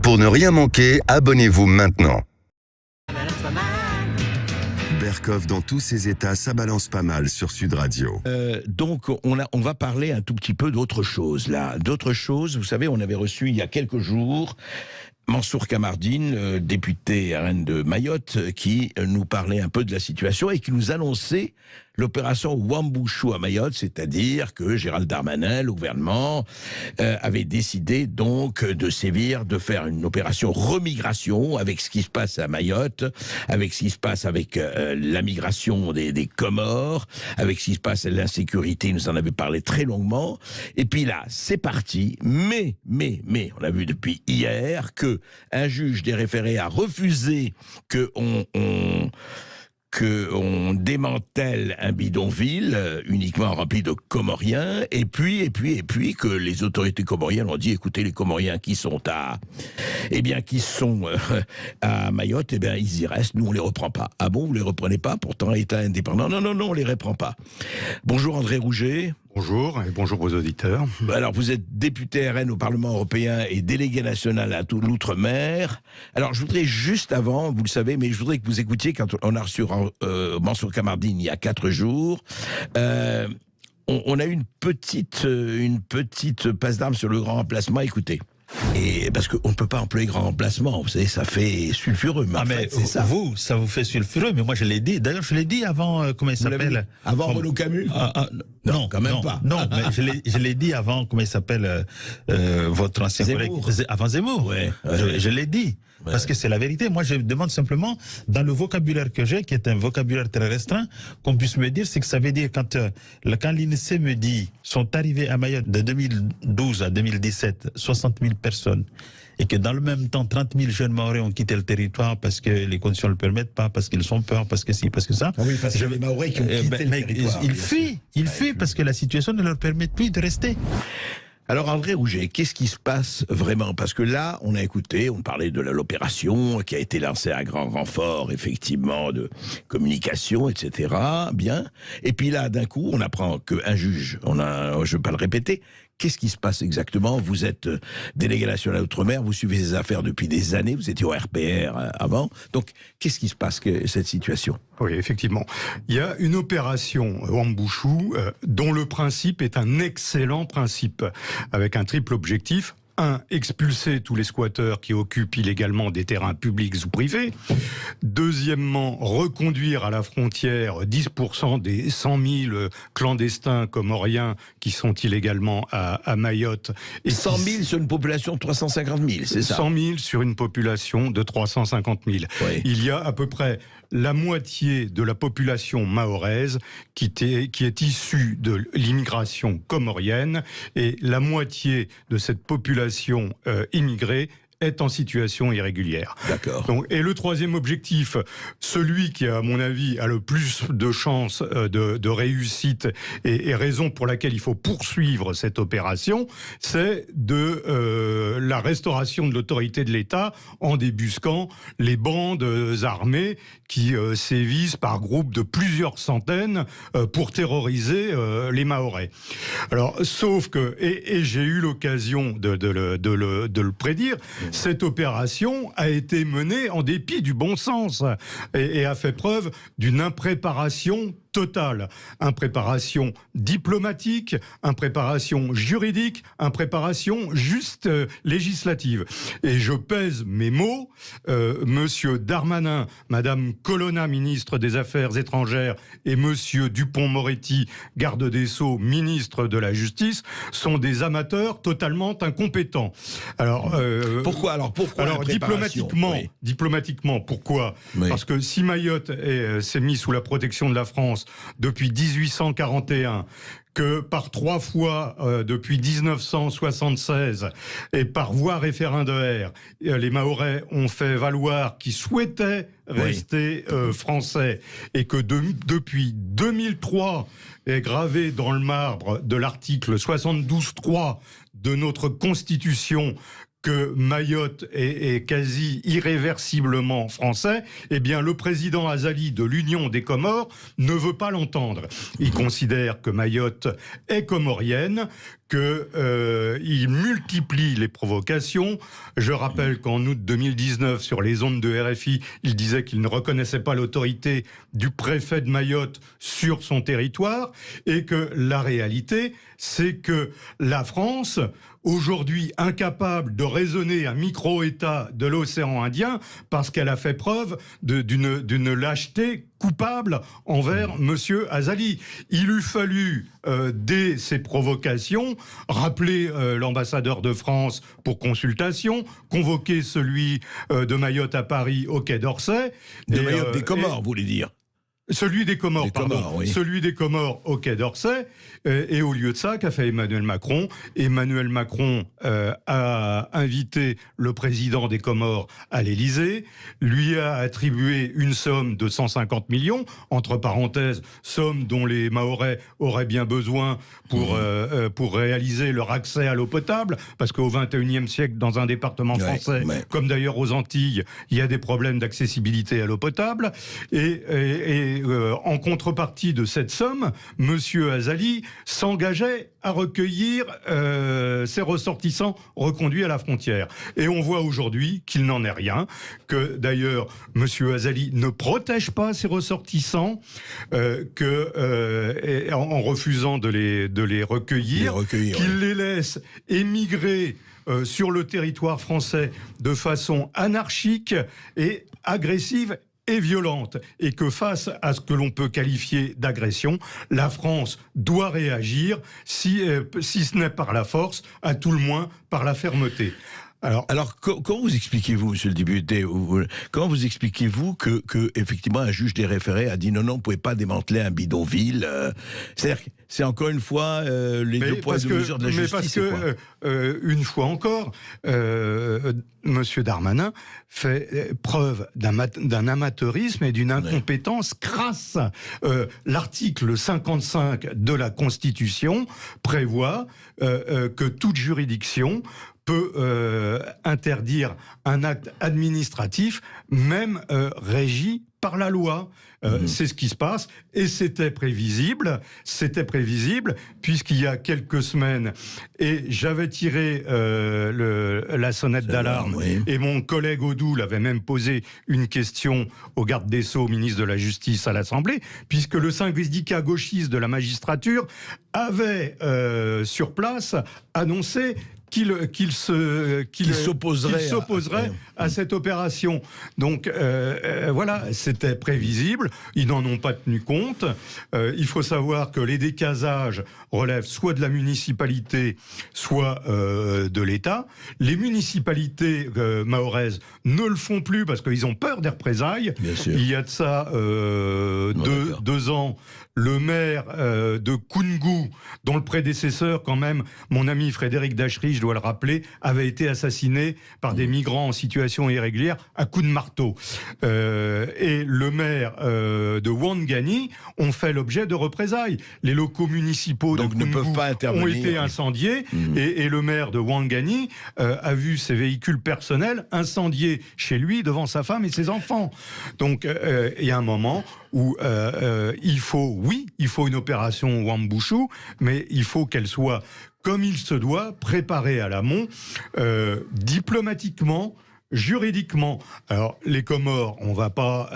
Pour ne rien manquer, abonnez-vous maintenant. Berkoff dans tous ses états, ça balance pas mal sur Sud Radio. Donc, on va parler un tout petit peu d'autre chose, là. D'autre chose, vous savez, on avait reçu il y a quelques jours Mansour Kamardine, député RN de Mayotte, qui nous parlait un peu de la situation et qui nous annonçait l'opération Wambouchou à Mayotte, c'est-à-dire que Gérald Darmanin, le gouvernement, avait décidé donc de sévir, de faire une opération remigration avec ce qui se passe à Mayotte, avec ce qui se passe avec la migration des Comores, avec ce qui se passe à l'insécurité, il nous en avait parlé très longuement. Et puis là, c'est parti, mais, on a vu depuis hier que un juge des référés a refusé qu'on démantèle un bidonville uniquement rempli de Comoriens, et puis que les autorités comoriennes ont dit, écoutez, les Comoriens qui sont à Mayotte, eh bien, ils y restent, nous on les reprend pas. Ah bon, vous les reprenez pas, pourtant État indépendant? Non, on les reprend pas. Bonjour André Rouget. Bonjour et bonjour aux auditeurs. Alors, vous êtes député RN au Parlement européen et délégué national à tout l'outre-mer. Alors, je voudrais juste avant, vous le savez, mais je voudrais que vous écoutiez quand on a reçu Mansour Kamardine il y a 4 jours. On a eu une petite passe d'armes sur le grand remplacement. Écoutez. Et parce qu'on ne peut pas employer grand remplacement, vous savez, ça fait sulfureux. Mais c'est ça. Ça vous fait sulfureux, mais moi je l'ai dit. D'ailleurs, je l'ai dit avant, comment il s'appelle? Avant Renaud Camus? Non, quand même pas. Non, mais je l'ai dit avant, comment il s'appelle, votre ancien Zemmour. collègue, avant Zemmour. Ouais. Je l'ai dit. Ouais. Parce que c'est la vérité. Moi, je demande simplement, dans le vocabulaire que j'ai, qui est un vocabulaire très restreint, qu'on puisse me dire ce que ça veut dire quand l'INSEE me dit, sont arrivés à Mayotte de 2012 à 2017, 60 000 personnes, et que dans le même temps, 30 000 jeunes Mahorais ont quitté le territoire parce que les conditions ne le permettent pas, parce qu'ils ont peur, parce que si, parce que ça. Ah oui, parce que les Mahorais qui ont quitté le territoire. Ils fuient parce que la situation ne leur permet plus de rester. Alors André Rouget, qu'est-ce qui se passe vraiment? Parce que là, on a écouté, on parlait de l'opération qui a été lancée à grand renfort, effectivement, de communication, etc. Bien. Et puis là, d'un coup, on apprend qu'un juge, je ne vais pas le répéter, qu'est-ce qui se passe exactement? Vous êtes délégué national Outre-mer, vous suivez ces affaires depuis des années, vous étiez au RPR avant. Donc, qu'est-ce qui se passe, cette situation? Oui, effectivement. Il y a une opération Wambouchou dont le principe est un excellent principe, avec un triple objectif. 1. Expulser tous les squatteurs qui occupent illégalement des terrains publics ou privés. Deuxièmement, reconduire à la frontière 10% des 100 000 clandestins comoriens qui sont illégalement à Mayotte. Et 100 000 sur une population de 350 000, c'est ça? 100 000 sur une population de 350 000. Oui. Il y a à peu près la moitié de la population mahoraise qui est issue de l'immigration comorienne, et la moitié de cette population immigrée est en situation irrégulière. D'accord. Donc, et le troisième objectif, celui qui, à mon avis, a le plus de chances de réussite et raison pour laquelle il faut poursuivre cette opération, c'est de la restauration de l'autorité de l'État en débusquant les bandes armées qui sévissent par groupes de plusieurs centaines pour terroriser les Mahorais. Alors, sauf que, et j'ai eu l'occasion de le prédire, cette opération a été menée en dépit du bon sens et a fait preuve d'une impréparation totale. Impréparation diplomatique, impréparation juridique, impréparation juste législative. Et je pèse mes mots, Monsieur Darmanin, Madame Colonna, ministre des Affaires étrangères, et Monsieur Dupond-Moretti, garde des Sceaux, ministre de la Justice, sont des amateurs totalement incompétents. Alors, pourquoi diplomatiquement, pourquoi? Oui. Parce que si Mayotte s'est mis sous la protection de la France depuis 1841, que par 3 fois depuis 1976 et par voie référendaire, les Mahorais ont fait valoir qu'ils souhaitaient rester français, et que depuis 2003 est gravé dans le marbre de l'article 72.3 de notre Constitution que Mayotte est quasi irréversiblement français, eh bien le président Azali de l'Union des Comores ne veut pas l'entendre. Il considère que Mayotte est comorienne, qu'il multiplie les provocations. Je rappelle qu'en août 2019, sur les ondes de RFI, il disait qu'il ne reconnaissait pas l'autorité du préfet de Mayotte sur son territoire, et que la réalité, c'est que la France, aujourd'hui incapable de raisonner un micro-État de l'océan Indien, parce qu'elle a fait preuve d'une lâcheté coupable envers Monsieur Azali. Il eût fallu, dès ces provocations, rappeler l'ambassadeur de France pour consultation, convoquer celui de Mayotte à Paris au Quai d'Orsay. De Mayotte des Comores, vous voulez dire? Celui des Comores, pardon. Oui. Celui des Comores au Quai d'Orsay. Et au lieu de ça, qu'a fait Emmanuel Macron? Emmanuel Macron a invité le président des Comores à l'Élysée, lui a attribué une somme de 150 millions, entre parenthèses, somme dont les Mahorais auraient bien besoin pour réaliser leur accès à l'eau potable, parce qu'au XXIe siècle, dans un département français, comme d'ailleurs aux Antilles, il y a des problèmes d'accessibilité à l'eau potable. En contrepartie de cette somme, Monsieur Azali s'engageait à recueillir ses ressortissants reconduits à la frontière. Et on voit aujourd'hui qu'il n'en est rien, que d'ailleurs Monsieur Azali ne protège pas ses ressortissants, en refusant de les recueillir, qu'il les laisse émigrer sur le territoire français de façon anarchique et agressive et violente, et que face à ce que l'on peut qualifier d'agression, la France doit réagir, si ce n'est par la force, à tout le moins par la fermeté. Alors, comment vous expliquez-vous, monsieur le député, comment vous expliquez-vous que effectivement un juge des référés a dit non, vous ne pouvez pas démanteler un bidonville, c'est-à-dire que c'est encore une fois les deux poids et deux mesures de la justice. Mais parce que, une fois encore, Monsieur Darmanin fait preuve d'un amateurisme et d'une incompétence crasse. L'article 55 de la Constitution prévoit que toute juridiction peut interdire un acte administratif, même régi par la loi. C'est ce qui se passe, et c'était prévisible, puisqu'il y a quelques semaines, et j'avais tiré la sonnette d'alarme, et mon collègue Audoul avait même posé une question au garde des Sceaux, ministre de la Justice à l'Assemblée, puisque le syndicat gauchiste de la magistrature avait sur place annoncé qu'il s'opposerait à cette opération. Donc voilà, c'était prévisible, ils n'en ont pas tenu compte. Il faut savoir que les décasages relèvent soit de la municipalité, soit de l'État. Les municipalités mahoraises ne le font plus parce qu'ils ont peur des représailles. Il y a de ça 2 ans, le maire de Koungou, dont le prédécesseur, quand même, mon ami Frédéric Dachery, je dois le rappeler, avait été assassiné par des migrants en situation irrégulière à coups de marteau. Et le maire de Ouangani ont fait l'objet de représailles. Les locaux municipaux donc de Koungou ne peuvent pas intervenir, ont été incendiés, et le maire de Ouangani a vu ses véhicules personnels incendiés chez lui devant sa femme et ses enfants. Donc il y a un moment où il faut une opération Wambushu, mais il faut qu'elle soit, comme il se doit, préparée à l'amont, diplomatiquement, juridiquement. Alors, les Comores, on va pas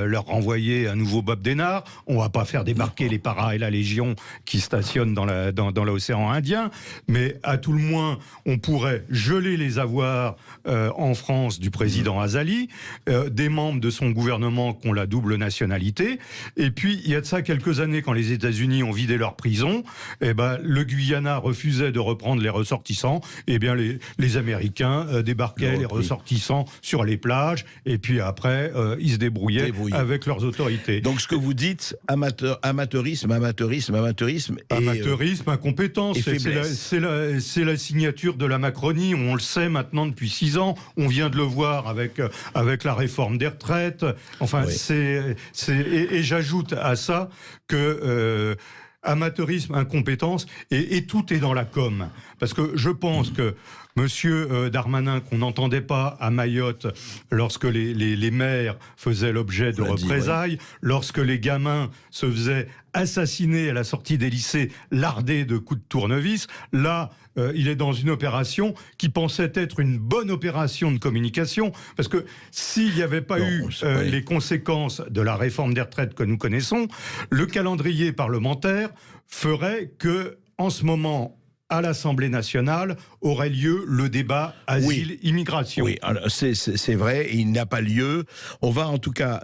leur renvoyer un nouveau Bob Denard, on va pas faire débarquer les paras et la Légion qui stationnent dans l'océan Indien, mais à tout le moins, on pourrait geler les avoirs en France du président Azali, des membres de son gouvernement qui ont la double nationalité, et puis il y a de ça quelques années, quand les États-Unis ont vidé leur prison, le Guyana refusait de reprendre les ressortissants, et bien les Américains débarquaient les ressortissants sur les plages, et puis après, ils se débrouillaient avec leurs autorités. Donc ce que vous dites, amateurisme, incompétence, c'est la signature de la Macronie, on le sait maintenant depuis 6 ans, on vient de le voir avec la réforme des retraites, enfin, et j'ajoute à ça que amateurisme, incompétence, et tout est dans la com. Parce que je pense que Monsieur Darmanin, qu'on n'entendait pas à Mayotte lorsque les maires faisaient l'objet de représailles, lorsque les gamins se faisaient assassiner à la sortie des lycées, lardés de coups de tournevis. Là, il est dans une opération qui pensait être une bonne opération de communication, parce que s'il n'y avait pas eu les conséquences de la réforme des retraites que nous connaissons, le calendrier parlementaire ferait que, en ce moment, à l'Assemblée nationale, aurait lieu le débat asile-immigration. Oui, c'est vrai, il n'a pas lieu. On va en tout cas,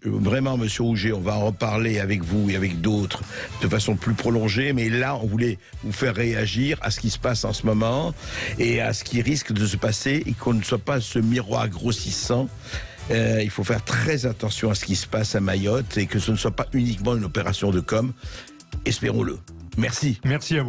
vraiment, Monsieur Rouget, on va en reparler avec vous et avec d'autres de façon plus prolongée, mais là, on voulait vous faire réagir à ce qui se passe en ce moment et à ce qui risque de se passer et qu'on ne soit pas ce miroir grossissant. Il faut faire très attention à ce qui se passe à Mayotte et que ce ne soit pas uniquement une opération de com'. Espérons-le. Merci. Merci à vous.